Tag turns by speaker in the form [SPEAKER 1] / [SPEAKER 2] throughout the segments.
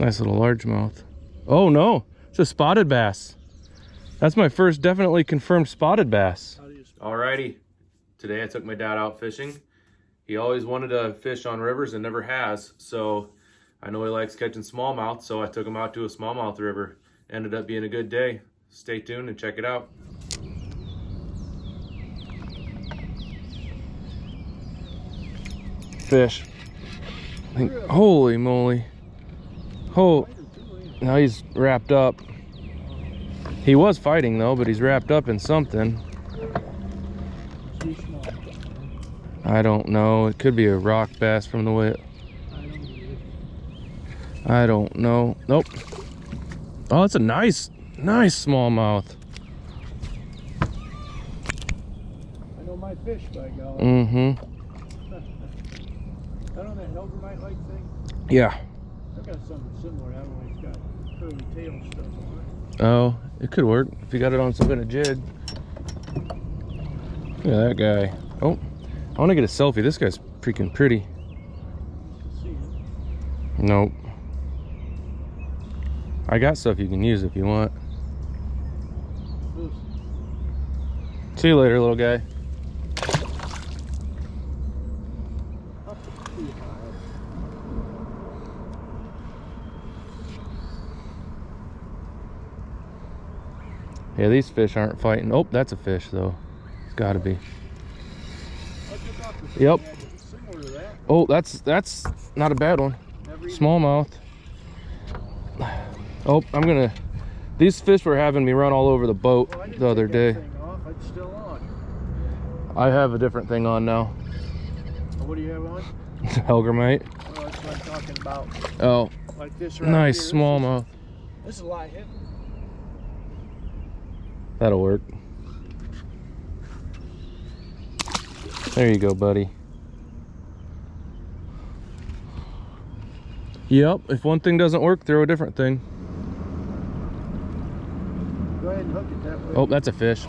[SPEAKER 1] Nice little largemouth. Oh no, it's a spotted bass. That's my first definitely confirmed spotted bass. Alrighty, today I took my dad out fishing. He always wanted to fish on rivers and never has, so I know he likes catching smallmouth, so I took him out to a smallmouth river. Ended up being a good day. Stay tuned and check it out. Fish. Holy moly. Oh, now he's wrapped up. He was fighting though, but he's wrapped up in something. I don't know. It could be a rock bass from the way it... I don't know. Nope. Oh, it's a nice smallmouth.
[SPEAKER 2] I know my fish, by golly.
[SPEAKER 1] Mm-hmm.
[SPEAKER 2] I don't know that Helgermite-like thing.
[SPEAKER 1] Yeah.
[SPEAKER 2] I've got something similar. That one, it's got curly tail stuff on it.
[SPEAKER 1] Oh, it could work if you got it on some kind of jig. Look at that guy. Oh, I want to get a selfie. This guy's freaking pretty.
[SPEAKER 2] See it.
[SPEAKER 1] Nope. I got stuff you can use if you want. See you later, little guy. Yeah, these fish aren't fighting. Oh, that's a fish though. It's got to be. Yep. Oh, that's not a bad one. Smallmouth. Oh, these fish were having me run all over the boat the other day.
[SPEAKER 2] It's still on.
[SPEAKER 1] I have a different thing on now.
[SPEAKER 2] What do you have on?
[SPEAKER 1] Helgermite.
[SPEAKER 2] Well, that's what I'm talking about.
[SPEAKER 1] Oh,
[SPEAKER 2] Like this right
[SPEAKER 1] nice
[SPEAKER 2] here.
[SPEAKER 1] smallmouth.
[SPEAKER 2] This is a lot heavier.
[SPEAKER 1] That'll work. There you go, buddy. Yep, if one thing doesn't work, throw a different thing.
[SPEAKER 2] Go ahead and hook it that way.
[SPEAKER 1] Oh, that's a fish.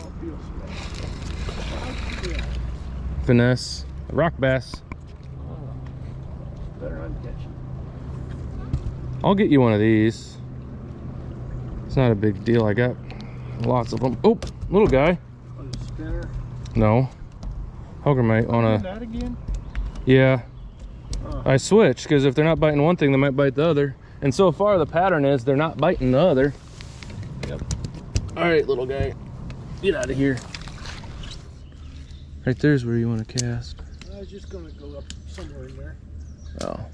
[SPEAKER 1] Finesse. A rock bass.
[SPEAKER 2] Better uncatch it.
[SPEAKER 1] I'll get you one of these. It's not a big deal. I got lots of them. Oh, little guy.
[SPEAKER 2] On a spinner.
[SPEAKER 1] No. Helgermite on a...
[SPEAKER 2] That again?
[SPEAKER 1] Yeah. I switched because if they're not biting one thing, they might bite the other. And so far the pattern is they're not biting the other. Yep. All right, little guy. Get out of here. Right there's where you want to cast.
[SPEAKER 2] I was just going to go up somewhere in there.
[SPEAKER 1] Oh.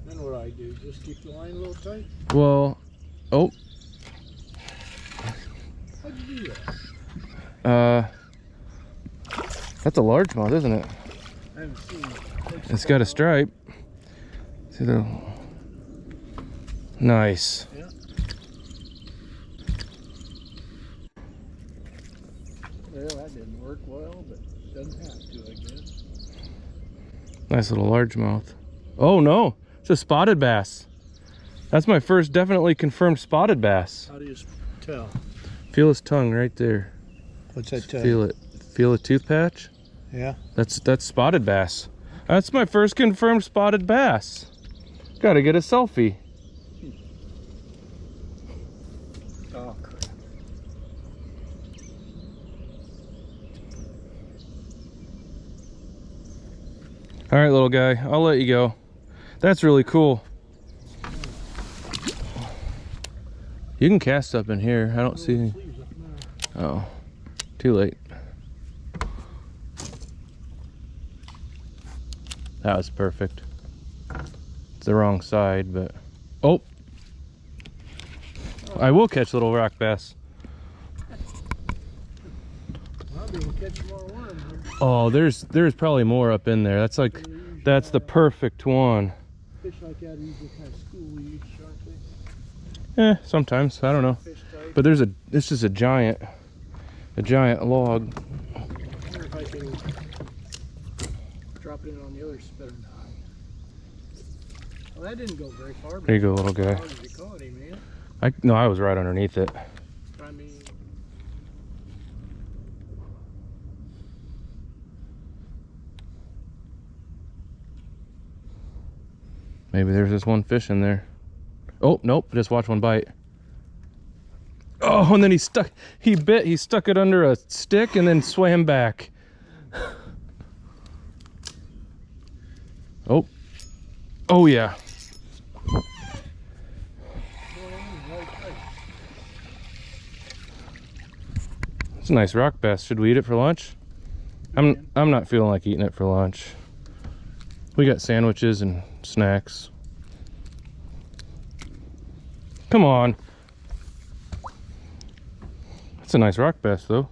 [SPEAKER 2] Then what I do? Just keep the line a little tight?
[SPEAKER 1] Well, oh.
[SPEAKER 2] How'd you do that?
[SPEAKER 1] That's a largemouth, isn't it?
[SPEAKER 2] I haven't seen it.
[SPEAKER 1] It's got a stripe. See the... Nice.
[SPEAKER 2] Yeah. Well, that didn't work well, but doesn't have to, I guess.
[SPEAKER 1] Nice little largemouth. Oh no, it's a spotted bass. That's my first definitely confirmed spotted bass.
[SPEAKER 2] How do you tell?
[SPEAKER 1] Feel his tongue right there.
[SPEAKER 2] What's that tell?
[SPEAKER 1] Feel it. Feel a tooth patch?
[SPEAKER 2] Yeah.
[SPEAKER 1] That's spotted bass. That's my first confirmed spotted bass. Gotta get a selfie.
[SPEAKER 2] Oh, crap.
[SPEAKER 1] All right, little guy, I'll let you go. That's really cool. You can cast up in here. I don't see any. Oh, too late. That was perfect. It's the wrong side, but... Oh! I will catch little rock bass.
[SPEAKER 2] I'll be able to catch more worms here.
[SPEAKER 1] Oh, there's probably more up in there. That's like, that's the perfect one.
[SPEAKER 2] Fish like that are usually kind of schooly, aren't they?
[SPEAKER 1] Sometimes, I don't know.
[SPEAKER 2] Fish type.
[SPEAKER 1] But this is a giant log.
[SPEAKER 2] I wonder if I can drop it in on the other spinner now. Well, that didn't go very far.
[SPEAKER 1] There you go, little guy.
[SPEAKER 2] How did you call him, man?
[SPEAKER 1] No, I was right underneath it.
[SPEAKER 2] I mean,
[SPEAKER 1] Maybe there's this one fish in there. Oh, nope, just watch one bite. Oh, and then he stuck it under a stick and then swam back. Oh. Oh yeah. It's a nice rock bass. Should we eat it for lunch? I'm not feeling like eating it for lunch. We got sandwiches and snacks. Come on. That's a nice rock bass though.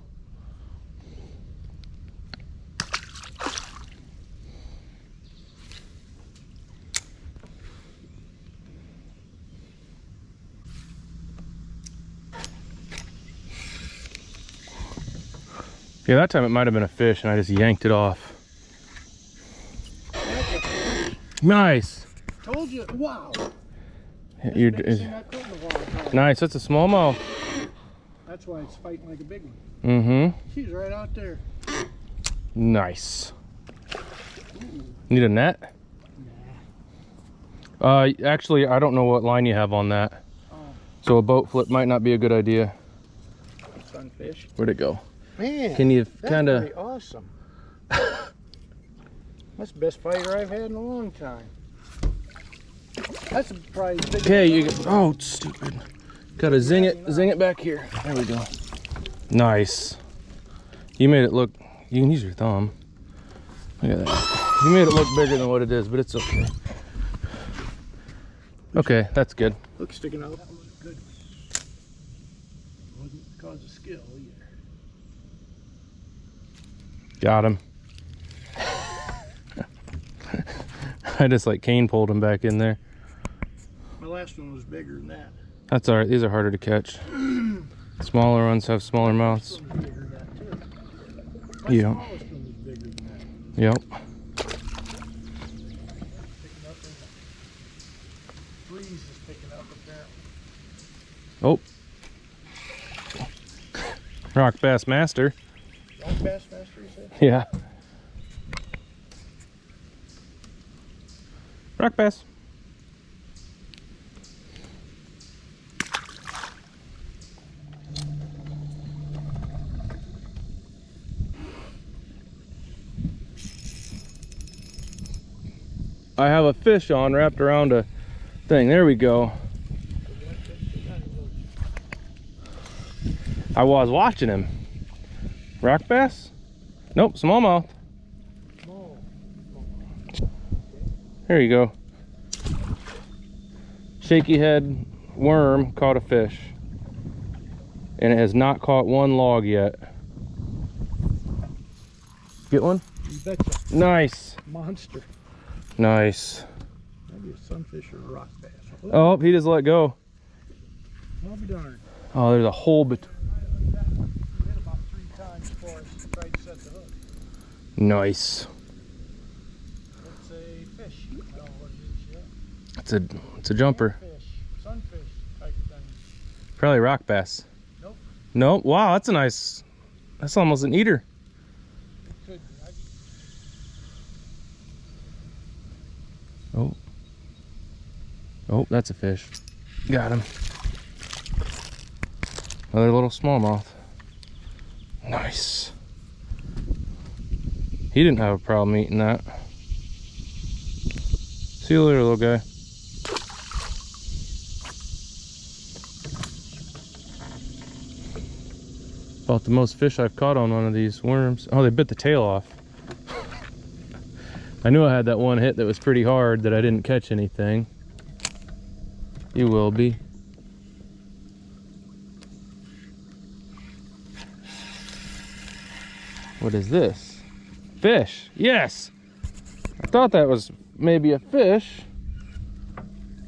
[SPEAKER 1] Yeah, that time it might have been a fish and I just yanked it off. Nice.
[SPEAKER 2] Told you. Wow.
[SPEAKER 1] You're, nice. That's a smallmouth.
[SPEAKER 2] That's why it's fighting like a big one.
[SPEAKER 1] Mm-hmm.
[SPEAKER 2] She's right out there.
[SPEAKER 1] Nice.
[SPEAKER 2] Ooh.
[SPEAKER 1] Need a net?
[SPEAKER 2] Nah.
[SPEAKER 1] Actually, I don't know what line you have on that.
[SPEAKER 2] Oh.
[SPEAKER 1] So a boat flip might not be a good idea.
[SPEAKER 2] Sunfish.
[SPEAKER 1] Where'd it go?
[SPEAKER 2] Man,
[SPEAKER 1] can you kind of?
[SPEAKER 2] That's awesome. That's the best fighter I've had in a long time. That's probably big.
[SPEAKER 1] Okay, you get, oh stupid. Gotta zing it back here. There we go. Nice. You made it look, you can use your thumb. Look at that. You made it look bigger than what it is, but it's okay. Okay, that's good.
[SPEAKER 2] Look sticking out. That was good. Wasn't because of skill either.
[SPEAKER 1] Got him. I just like cane pulled him back in there.
[SPEAKER 2] My last one was bigger than that.
[SPEAKER 1] That's all right. These are harder to catch. Smaller ones have smaller mouths.
[SPEAKER 2] This one was bigger than that too. My
[SPEAKER 1] Yeah.
[SPEAKER 2] smallest one was bigger than that.
[SPEAKER 1] Yep.
[SPEAKER 2] Picking up and the breeze is picking up apparently.
[SPEAKER 1] Oh. Rock bass master.
[SPEAKER 2] Rock bass master, you said?
[SPEAKER 1] Yeah. Rock bass. I have a fish on wrapped around a thing. There we go. I was watching him. Rock bass? Nope, smallmouth. There you go. Shaky head worm caught a fish. And it has not caught one log yet. Get one?
[SPEAKER 2] You betcha.
[SPEAKER 1] Nice.
[SPEAKER 2] Monster.
[SPEAKER 1] Nice.
[SPEAKER 2] Maybe a sunfish or a rock bass.
[SPEAKER 1] Oh, he just let go.
[SPEAKER 2] I'll be darned.
[SPEAKER 1] Oh, there's a hole between.
[SPEAKER 2] We hit about 3 times before I tried to set the hook.
[SPEAKER 1] Nice.
[SPEAKER 2] It's a fish. I don't know what it is yet.
[SPEAKER 1] It's a jumper.
[SPEAKER 2] Fish. Sunfish type of thing.
[SPEAKER 1] Probably rock bass.
[SPEAKER 2] Nope.
[SPEAKER 1] Nope. Wow, that's a nice. That's almost an eater.
[SPEAKER 2] Could be.
[SPEAKER 1] Oh. Oh, that's a fish. Got him. Another little smallmouth. Nice. He didn't have a problem eating that. See you later, little guy. About the most fish I've caught on one of these worms. Oh, they bit the tail off. I knew I had that one hit that was pretty hard that I didn't catch anything. You will be. What is this? Fish. Yes. I thought that was maybe a fish.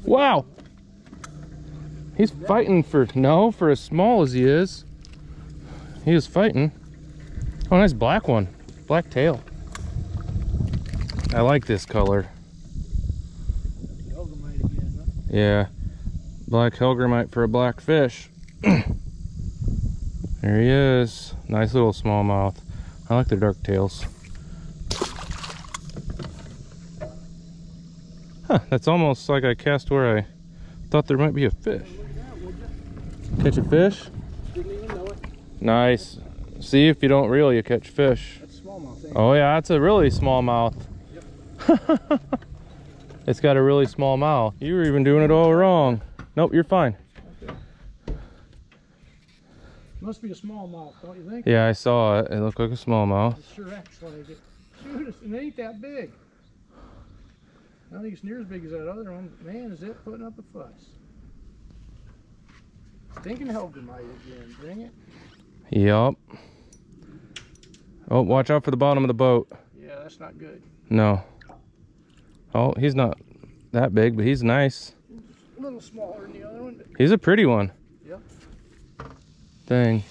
[SPEAKER 1] Wow. He's fighting for as small as he is. He is fighting. Oh, nice black one. Black tail. I like this color.
[SPEAKER 2] Hellgrammite again, huh?
[SPEAKER 1] Yeah. Black hellgrammite for a black fish. There he is. Nice little smallmouth. I like the dark tails. Huh, that's almost like I cast where I thought there might be a fish.
[SPEAKER 2] Look at that, would you?
[SPEAKER 1] Catch a fish?
[SPEAKER 2] Didn't even know it.
[SPEAKER 1] Nice. See, if you don't reel, you catch fish.
[SPEAKER 2] That's smallmouth, ain't it?
[SPEAKER 1] Oh yeah, that's a really small mouth.
[SPEAKER 2] Yep.
[SPEAKER 1] It's got a really small mouth. You were even doing it all wrong. Nope, you're fine.
[SPEAKER 2] Okay. Must be a smallmouth, don't you think?
[SPEAKER 1] Yeah, I saw it. It looked like a smallmouth.
[SPEAKER 2] It sure acts like it. Shoot, it ain't that big. I don't think it's near as big as that other one. Man, is it putting up a fuss. Thinking Helgemite again. Bring it.
[SPEAKER 1] Yup. Oh, watch out for the bottom of the boat.
[SPEAKER 2] Yeah, that's not good.
[SPEAKER 1] No. Oh, he's not that big, but he's nice.
[SPEAKER 2] A little smaller than the other one. But
[SPEAKER 1] He's a pretty one.
[SPEAKER 2] yep.
[SPEAKER 1] Dang.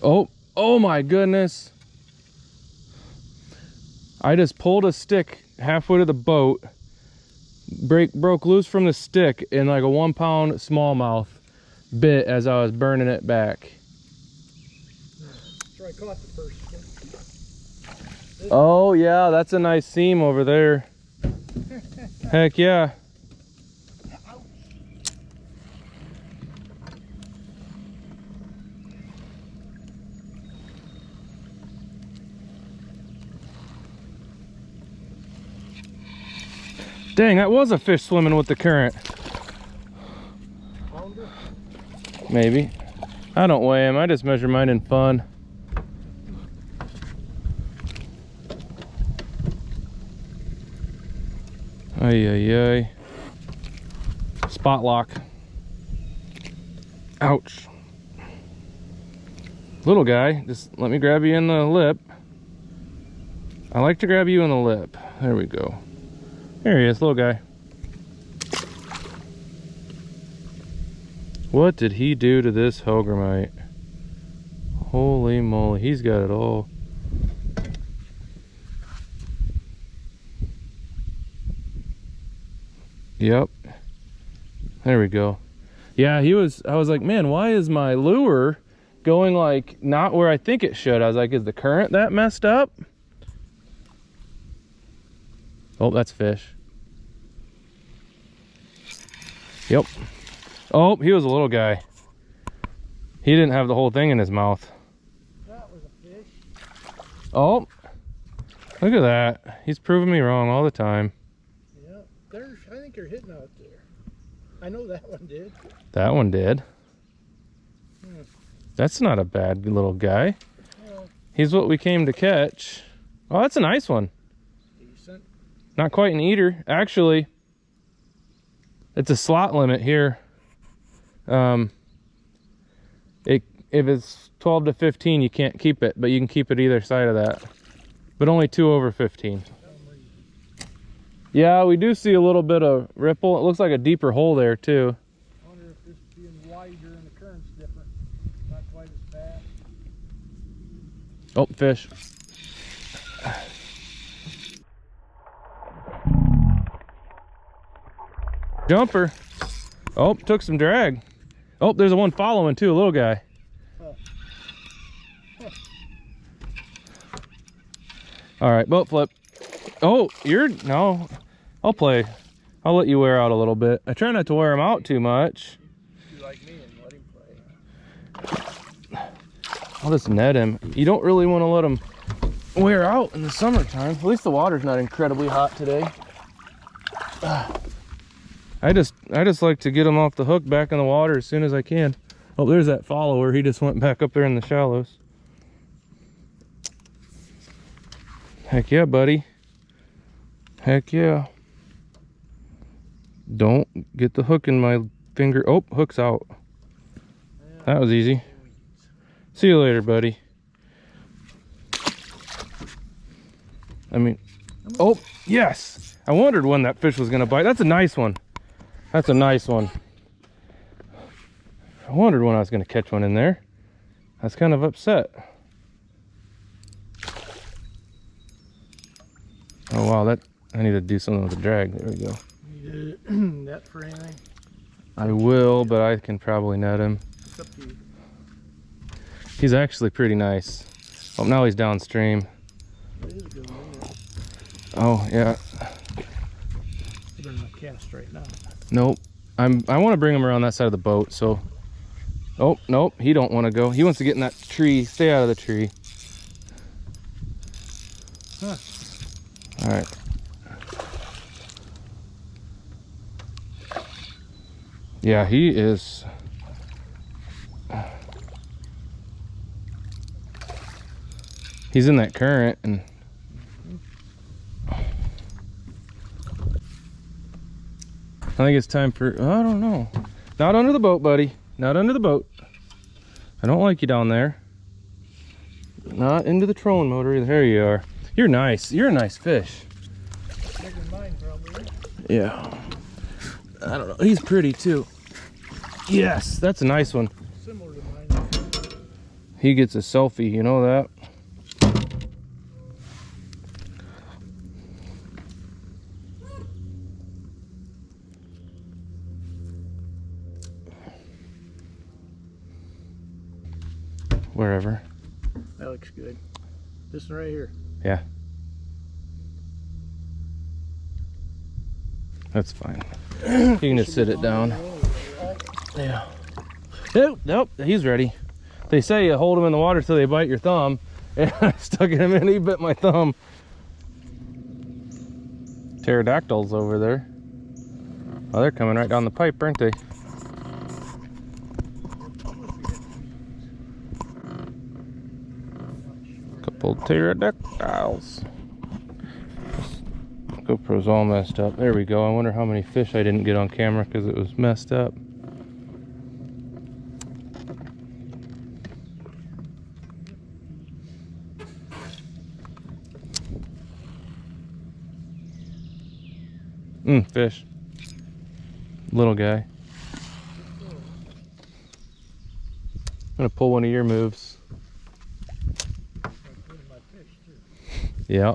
[SPEAKER 1] Oh my goodness. I just pulled a stick halfway to the boat, broke loose from the stick, and like a 1 pound smallmouth bit as I was burning it back.
[SPEAKER 2] Sure, I caught the first one.
[SPEAKER 1] Oh yeah, that's a nice seam over there. Heck yeah. Dang, that was a fish swimming with the current.
[SPEAKER 2] Pounder?
[SPEAKER 1] Maybe. I don't weigh him, I just measure mine in fun. Ay, ay, ay. Spot lock. Ouch. Little guy, just let me grab you in the lip. I like to grab you in the lip. There we go. There he is, little guy. What did he do to this Helgemite? Holy moly, he's got it all. Yep. There we go. Yeah, I was like, man, why is my lure going like not where I think it should? I was like, is the current that messed up? Oh, that's fish. Yep. Oh, he was a little guy. He didn't have the whole thing in his mouth.
[SPEAKER 2] That was a fish.
[SPEAKER 1] Oh, look at that. He's proving me wrong all the time.
[SPEAKER 2] Yeah, I think they're hitting out there. I know that one did.
[SPEAKER 1] That one did. That's not a bad little guy.
[SPEAKER 2] Well,
[SPEAKER 1] He's what we came to catch. Oh, that's a nice one.
[SPEAKER 2] decent.
[SPEAKER 1] Not quite an eater. Actually, it's a slot limit here. If it's 12 to 15, you can't keep it, but you can keep it either side of that. But only 2 over 15. Yeah, we do see a little bit of ripple. It looks like a deeper hole there too.
[SPEAKER 2] I wonder if this being wider and the current's different. Not quite as fast.
[SPEAKER 1] Oh, fish. Jumper. Oh, took some drag. Oh, there's a one following too, a little guy. All right, boat flip. Oh, no, I'll play. I'll let you wear out a little bit. I try not to wear him out too much.
[SPEAKER 2] You like me and let him play.
[SPEAKER 1] I'll just net him. You don't really want to let him wear out in the summertime. At least the water's not incredibly hot today. I just like to get him off the hook back in the water as soon as I can. Oh, there's that follower. He just went back up there in the shallows. Heck yeah, buddy. Heck yeah. Don't get the hook in my finger. Oh, hook's out. That was easy. See you later, buddy. Oh, yes. I wondered when that fish was going to bite. That's a nice one. That's a nice one. I wondered when I was going to catch one in there. I was kind of upset. Oh wow, I need to do something with the drag. There we go.
[SPEAKER 2] You need net for anything?
[SPEAKER 1] I will, but I can probably net him.
[SPEAKER 2] It's up to you.
[SPEAKER 1] He's actually pretty nice. Oh, now he's downstream.
[SPEAKER 2] It is a good one, isn't it?
[SPEAKER 1] Oh yeah.
[SPEAKER 2] You better not cast right now.
[SPEAKER 1] Nope. I want to bring him around that side of the boat, so. Oh, nope, he don't want to go. He wants to get in that tree. Stay out of the tree.
[SPEAKER 2] Huh.
[SPEAKER 1] All right. Yeah, he is. He's in that current, and I think it's time for, I don't know. Not under the boat, buddy. Not under the boat. I don't like you down there. Not into the trolling motor either. There you are. You're nice. You're a nice fish.
[SPEAKER 2] Bigger than mine, probably.
[SPEAKER 1] Yeah. I don't know. He's pretty too. Yes, that's a nice one.
[SPEAKER 2] Similar to mine.
[SPEAKER 1] He gets a selfie, you know that? Wherever.
[SPEAKER 2] That looks good. This one right here.
[SPEAKER 1] Yeah. That's fine. You can just sit it down. Yeah. Nope, nope, he's ready. They say you hold them in the water till they bite your thumb. And I stuck him in, he bit my thumb. Pterodactyls over there. Oh, they're coming right down the pipe, aren't they? Couple pterodactyls. GoPro's all messed up. There we go. I wonder how many fish I didn't get on camera because it was messed up. Fish. Little guy. I'm gonna pull one of your moves. Yeah.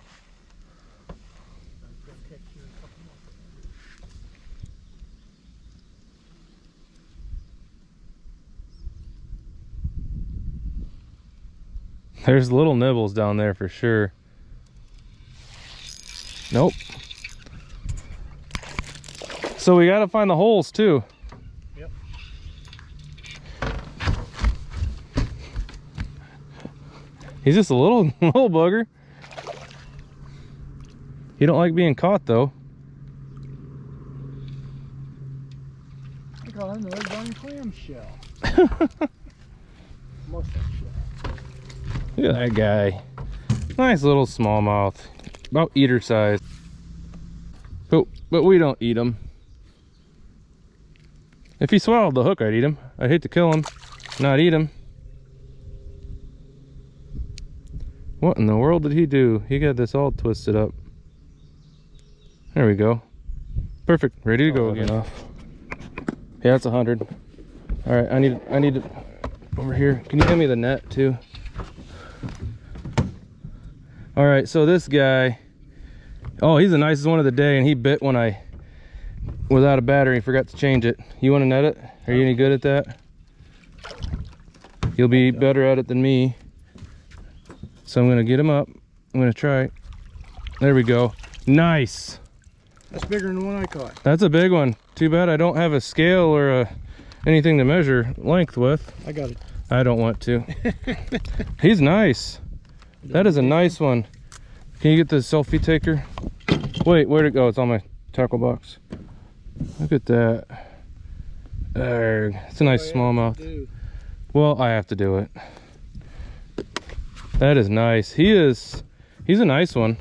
[SPEAKER 1] There's little nibbles down there for sure. Nope. So we gotta find the holes too.
[SPEAKER 2] Yep.
[SPEAKER 1] He's just a little bugger. He don't like being caught though.
[SPEAKER 2] I call him the red vine clam shell. Mustache shell.
[SPEAKER 1] Look at that guy. Nice little smallmouth. About eater size. But we don't eat them. If he swallowed the hook, I'd eat him. I'd hate to kill him, not eat him. What in the world did he do? He got this all twisted up. There we go. Perfect. Ready to go again. Yeah, it's 100. All right, I need it over here. Can you hand me the net too? All right, so this guy, oh, he's the nicest one of the day, and he bit when I was out of battery and forgot to change it. You want to net it? Are you any good at that? You'll be better at it than me. So I'm gonna get him up. I'm gonna try. There we go. Nice.
[SPEAKER 2] That's bigger than the one I caught.
[SPEAKER 1] That's a big one. Too bad I don't have a scale or anything to measure length with.
[SPEAKER 2] I got it.
[SPEAKER 1] I don't want to. He's nice. That is a nice one. Can you get the selfie taker? Wait, where'd it go? It's on my tackle box. Look at that. There. It's a nice smallmouth. Well, I have to do it. That is nice. He's a nice one.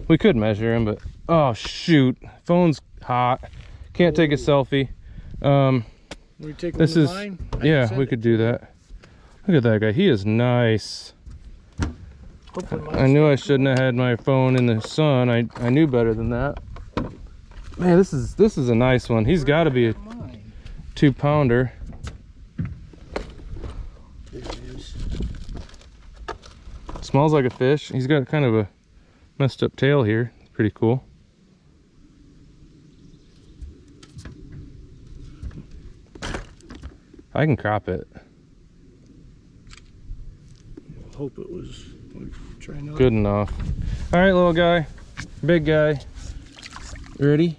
[SPEAKER 1] We could measure him, but oh shoot, phone's hot. Can't take a selfie.
[SPEAKER 2] This is mine?
[SPEAKER 1] Yeah, we could do that. Look at that guy. He is nice. I knew I shouldn't have had my phone in the sun. I knew better than that. Man, this is a nice one. He's got to be a 2-pounder. Smells like a fish. He's got kind of a messed up tail here. Pretty cool. I can crop it.
[SPEAKER 2] Hope it was. Try another.
[SPEAKER 1] Good enough. All right, little guy, big guy. Ready?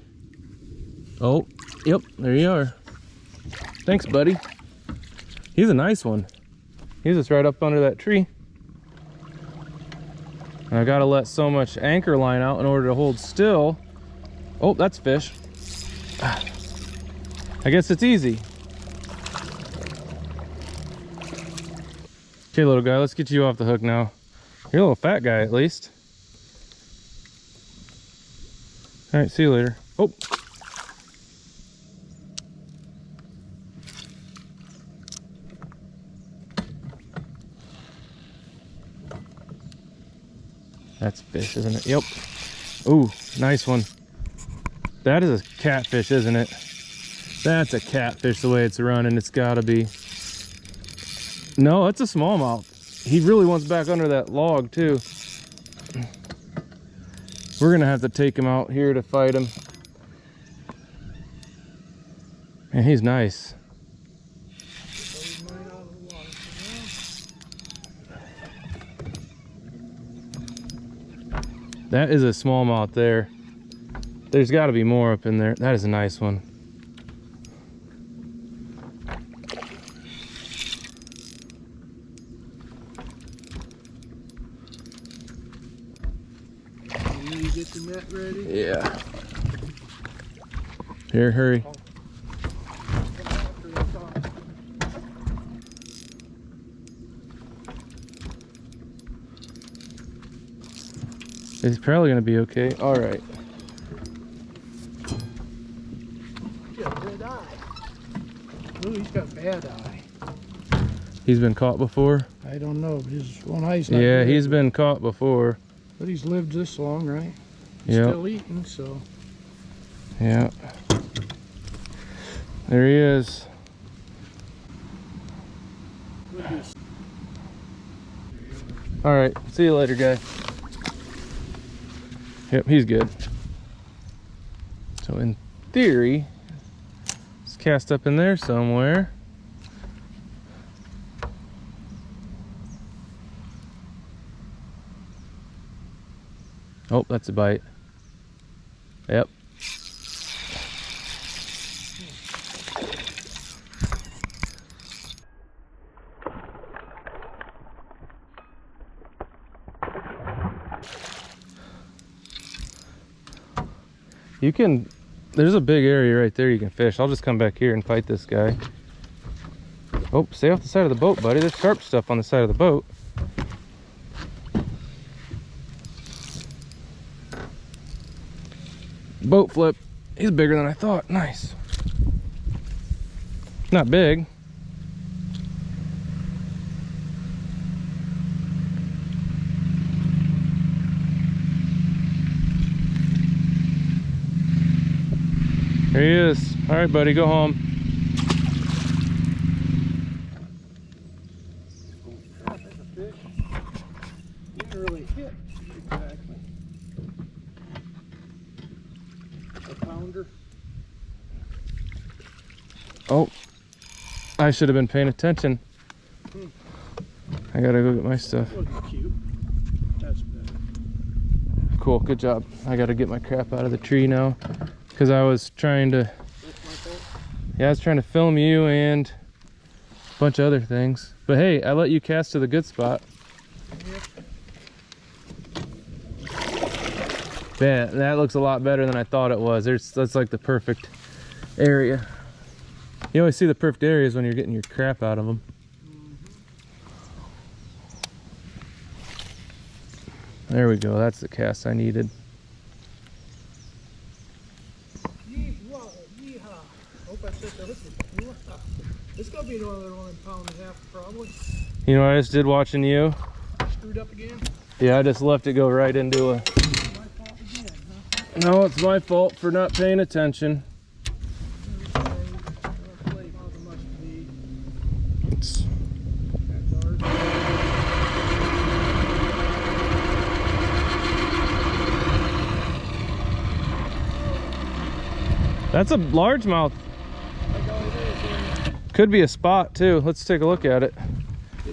[SPEAKER 1] Oh, yep, there you are. Thanks, buddy. He's a nice one. He's just right up under that tree. And I gotta let so much anchor line out in order to hold still. Oh, that's fish. I guess it's easy. Okay, little guy, let's get you off the hook now. You're a little fat guy, at least. All right, see you later. Oh. That's fish, isn't it? Yep. Ooh, nice one. That is a catfish, isn't it? That's a catfish the way it's running. It's gotta be. No, it's a smallmouth. He really wants back under that log too. We're gonna have to take him out here to fight him. And he's nice. That is a smallmouth there. There's got to be more up in there. That is a nice one.
[SPEAKER 2] You get the net ready?
[SPEAKER 1] Yeah. Here, hurry. It's probably gonna be okay. All right.
[SPEAKER 2] He's got a red eye. Ooh, he's got a bad eye.
[SPEAKER 1] He's been caught before?
[SPEAKER 2] I don't know, but his one eye's not
[SPEAKER 1] Yeah,
[SPEAKER 2] good.
[SPEAKER 1] he's been caught before.
[SPEAKER 2] But he's lived this long, right? He's
[SPEAKER 1] Yep.
[SPEAKER 2] still eating, so.
[SPEAKER 1] Yeah. There he is. All right, see you later, guy. Yep, he's good. So in theory, it's cast up in there somewhere. Oh, that's a bite. Yep. You can, there's a big area right there you can fish. I'll just come back here and fight this guy. Oh, stay off the side of the boat, buddy. There's sharp stuff on the side of the boat. Boat flip. He's bigger than I thought. Nice. Not big. There he is. All right, buddy, go home.
[SPEAKER 2] That's a fish. Didn't really hit exactly. A pounder.
[SPEAKER 1] Oh, I should have been paying attention. I gotta go get my stuff.
[SPEAKER 2] Looks cute. That's better.
[SPEAKER 1] Cool, good job. I gotta get my crap out of the tree now. Because I was trying to,
[SPEAKER 2] That's my fault.
[SPEAKER 1] yeah, I was trying to film you and a bunch of other things. But hey, I let you cast to the good spot. Yeah, that looks a lot better than I thought it was. That's like the perfect area. You always see the perfect areas when you're getting your crap out of them. There we go, that's the cast I needed.
[SPEAKER 2] Hope I said that. It's gonna be another 1.5 pounds probably.
[SPEAKER 1] You know what I just did watching you?
[SPEAKER 2] Screwed up again.
[SPEAKER 1] Yeah, I just left it go right into a...
[SPEAKER 2] My fault again, huh?
[SPEAKER 1] No, it's my fault for not paying attention. It's... That's a largemouth. Could be a spot too. Let's take a look at it.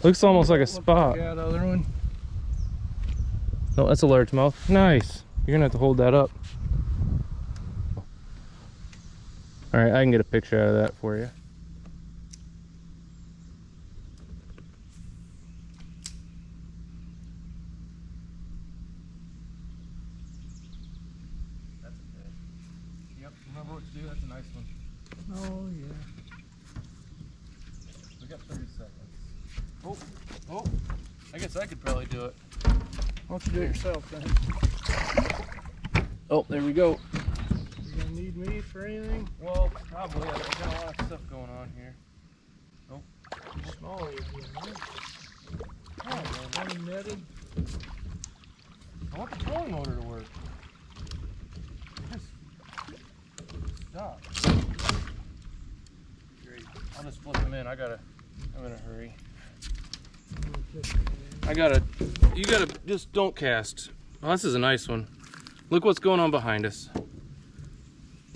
[SPEAKER 1] Looks almost like a spot.
[SPEAKER 2] Yeah, the other one.
[SPEAKER 1] No, that's a largemouth. Nice. You're gonna have to hold that up. All right, I can get a picture out of that for you. That's a fish. Yep, remember what to do. That's a nice one.
[SPEAKER 2] Oh yeah.
[SPEAKER 1] We got 30 seconds. Oh, I guess I could probably do it.
[SPEAKER 2] Why don't you do it yourself then?
[SPEAKER 1] Oh, there we go.
[SPEAKER 2] You gonna need me for anything?
[SPEAKER 1] Well, probably. I've got a lot of stuff going on here. Nope.
[SPEAKER 2] Small again, right?
[SPEAKER 1] Oh, man.
[SPEAKER 2] Unnetted.
[SPEAKER 1] I want the trolling motor to work. Just stop. Great. I'll just flip them in. I'm in a hurry. You gotta, just don't cast. Oh, this is a nice one. Look what's going on behind us.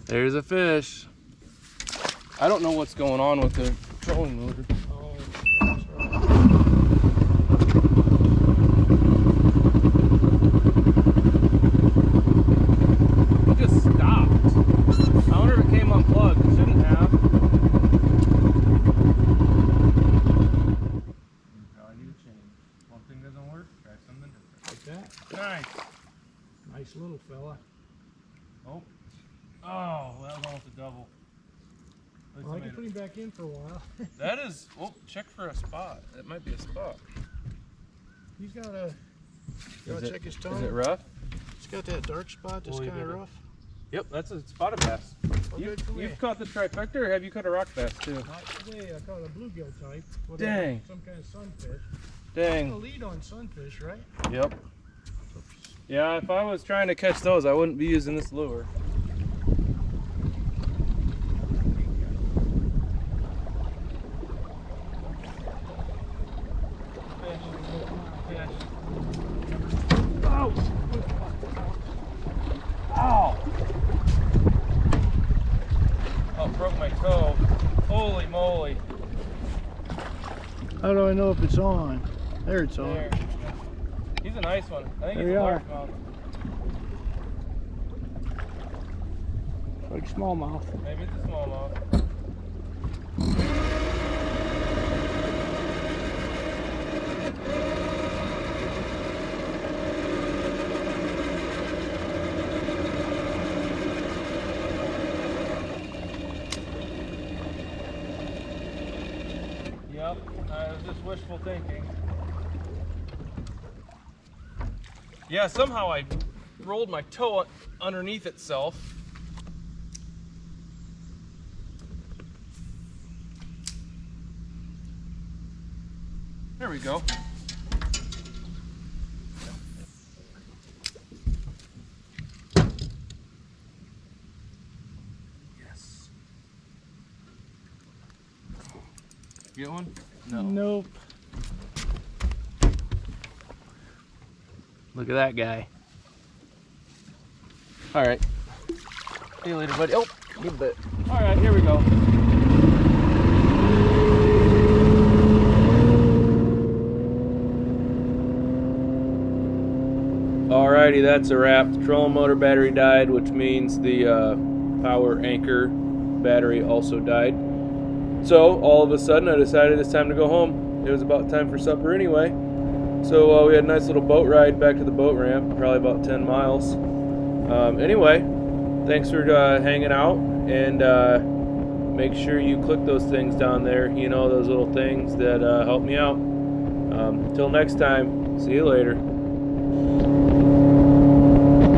[SPEAKER 1] There's a fish. I don't know what's going on with the trolling motor.
[SPEAKER 2] Oh, that's right.
[SPEAKER 1] It just stopped. I wonder if it came unplugged. It shouldn't have. I need a change. One thing doesn't work, try something different.
[SPEAKER 2] Like that.
[SPEAKER 1] Nice.
[SPEAKER 2] Nice little fella.
[SPEAKER 1] Oh. Oh, well, that was almost a double. At least
[SPEAKER 2] Well, I
[SPEAKER 1] I
[SPEAKER 2] can
[SPEAKER 1] made
[SPEAKER 2] put him back in for a while.
[SPEAKER 1] That is, well, check for a spot. That might be a spot.
[SPEAKER 2] He's got a. You want to check his tongue?
[SPEAKER 1] Is it rough?
[SPEAKER 2] It's got that dark spot that's
[SPEAKER 1] Well, you
[SPEAKER 2] kind of
[SPEAKER 1] gotta-
[SPEAKER 2] rough.
[SPEAKER 1] Yep, that's a spotted bass.
[SPEAKER 2] Well, good for me.
[SPEAKER 1] You've caught the trifecta, or have you caught a rock bass too?
[SPEAKER 2] Not today. I caught a bluegill type.
[SPEAKER 1] Dang.
[SPEAKER 2] Some kind of sunfish. A
[SPEAKER 1] Dang.
[SPEAKER 2] lead on sunfish, right?
[SPEAKER 1] Yep. Yeah, if I was trying to catch those, I wouldn't be using this lure.
[SPEAKER 2] Oh!
[SPEAKER 1] Ow! Oh, broke my toe. Holy moly.
[SPEAKER 2] How do I know if it's on? There it's on.
[SPEAKER 1] There. He's a nice one. I think
[SPEAKER 2] There
[SPEAKER 1] he's
[SPEAKER 2] you
[SPEAKER 1] a
[SPEAKER 2] are.
[SPEAKER 1] largemouth.
[SPEAKER 2] Like smallmouth.
[SPEAKER 1] Maybe it's a smallmouth. Yep, it was just wishful thinking. Yeah, somehow I rolled my toe underneath itself. There we go. Yes. Get one? No.
[SPEAKER 2] Nope.
[SPEAKER 1] Look at that guy. All right. See you later, buddy. Oh, you bit. All right, here we go. Alrighty, that's a wrap. The trolling motor battery died, which means the power anchor battery also died. So all of a sudden I decided it's time to go home. It was about time for supper anyway. So we had a nice little boat ride back to the boat ramp, probably about 10 miles. Anyway, thanks for hanging out, and make sure you click those things down there, you know, those little things that help me out. Until next time, see you later.